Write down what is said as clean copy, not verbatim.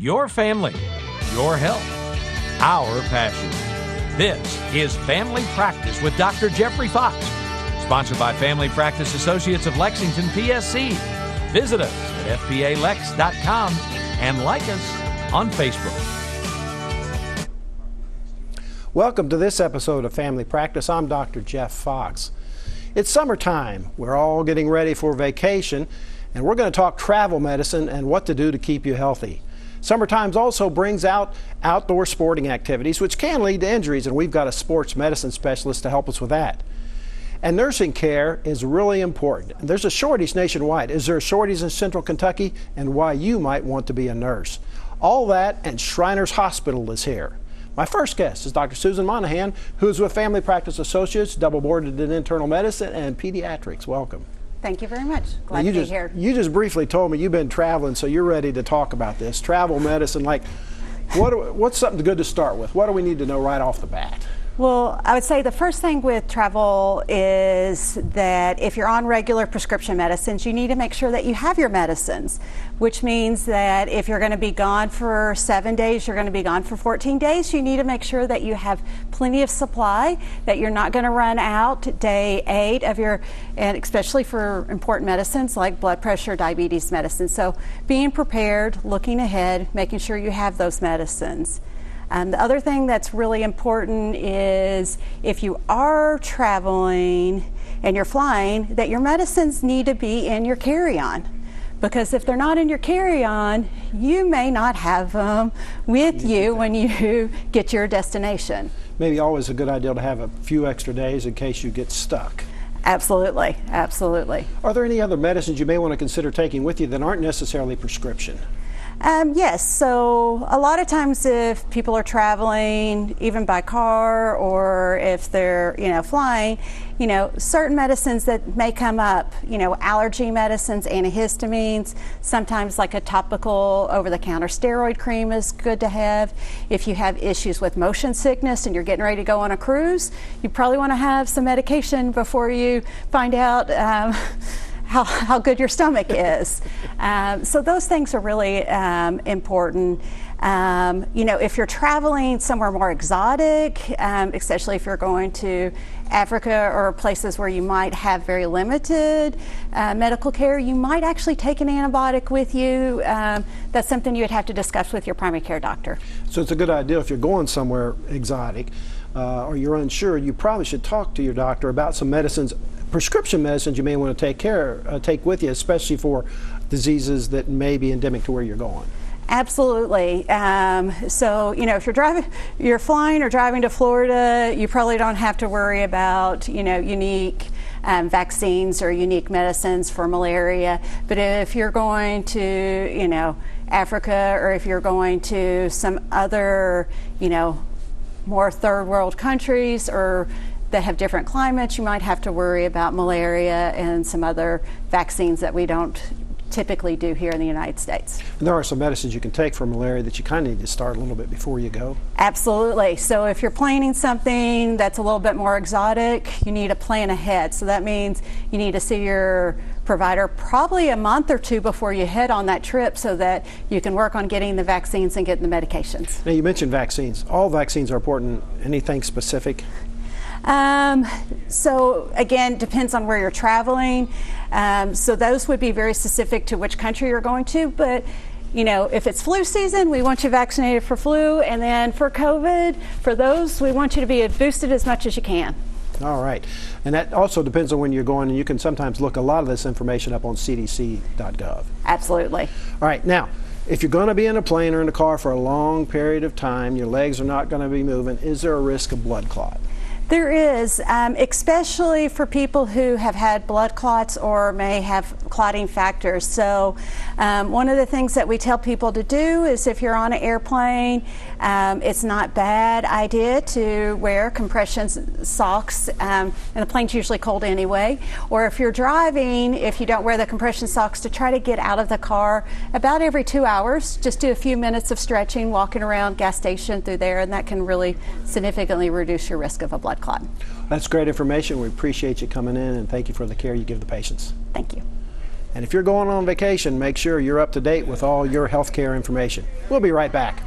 Your family, your health, our passion. This is Family Practice with Dr. Jeffrey Fox, sponsored by Family Practice Associates of Lexington, PSC. Visit us at fpalex.com and like us on Facebook. Welcome to this episode of Family Practice. I'm Dr. Jeff Fox. It's summertime. We're all getting ready for vacation, and we're going to talk travel medicine and what to do to keep you healthy. Summertime also brings out outdoor sporting activities, which can lead to injuries, and we've got a sports medicine specialist to help us with that. And nursing care is really important. There's a shortage nationwide. Is there a shortage in Central Kentucky? And why you might want to be a nurse. All that and Shriners Hospital is here. My first guest is Dr. Susan Monohan, who is with Family Practice Associates, double boarded in internal medicine and pediatrics. Welcome. Thank you very much. Glad to be here. You just briefly told me you've been traveling, so you're ready to talk about this. Travel medicine, like, what's something good to start with? What do we need to know right off the bat? Well, I would say the first thing with travel is that if you're on regular prescription medicines, you need to make sure that you have your medicines, which means that if you're going to be gone for 7 days, you're going to be gone for 14 days, you need to make sure that you have plenty of supply, that you're not going to run out day 8 of your, and especially for important medicines like blood pressure, diabetes medicine. So being prepared, looking ahead, making sure you have those medicines. The other thing that's really important is if you are traveling and you're flying, that your medicines need to be in your carry-on. Because if they're not in your carry-on, you may not have them with you when you get to your destination. Maybe always a good idea to have a few extra days in case you get stuck. Absolutely, absolutely. Are there any other medicines you may want to consider taking with you that aren't necessarily prescription? Yes, so a lot of times if people are traveling, even by car, or if they're, flying, certain medicines that may come up, allergy medicines, antihistamines, sometimes like a topical over-the-counter steroid cream is good to have. If you have issues with motion sickness and you're getting ready to go on a cruise, you probably want to have some medication before you find out how good your stomach is. So those things are really important. If you're traveling somewhere more exotic, especially if you're going to Africa or places where you might have very limited medical care, you might actually take an antibiotic with you. That's something you would have to discuss with your primary care doctor. So it's a good idea if you're going somewhere exotic or you're unsure, you probably should talk to your doctor about some medicines, prescription medicines you may want to take with you, especially for diseases that may be endemic to where you're going. Absolutely. So, if you're flying or driving to Florida, you probably don't have to worry about, unique vaccines or unique medicines for malaria. But if you're going to, Africa, or if you're going to some other, more third world countries or that have different climates, you might have to worry about malaria and some other vaccines that we don't typically do here in the United States. And there are some medicines you can take for malaria that you kind of need to start a little bit before you go. Absolutely. So if you're planning something that's a little bit more exotic, you need to plan ahead. So that means you need to see your provider probably a month or two before you head on that trip so that you can work on getting the vaccines and getting the medications. Now you mentioned vaccines. All vaccines are important. Anything specific? So again, depends on where you're traveling. So those would be very specific to which country you're going to, but if it's flu season, we want you vaccinated for flu, and then for COVID, for those, we want you to be boosted as much as you can. All right. And that also depends on when you're going, and you can sometimes look a lot of this information up on cdc.gov. Absolutely. All right. Now, if you're going to be in a plane or in a car for a long period of time, your legs are not going to be moving, is there a risk of blood clot? There is, especially for people who have had blood clots or may have clotting factors. So one of the things that we tell people to do is if you're on an airplane, it's not a bad idea to wear compression socks, and the plane's usually cold anyway. Or if you're driving, if you don't wear the compression socks, to try to get out of the car about every 2 hours. Just do a few minutes of stretching, walking around gas station through there, and that can really significantly reduce your risk of a blood clot. That's great information. We appreciate you coming in, and thank you for the care you give the patients. Thank you. And if you're going on vacation, make sure you're up to date with all your healthcare information. We'll be right back.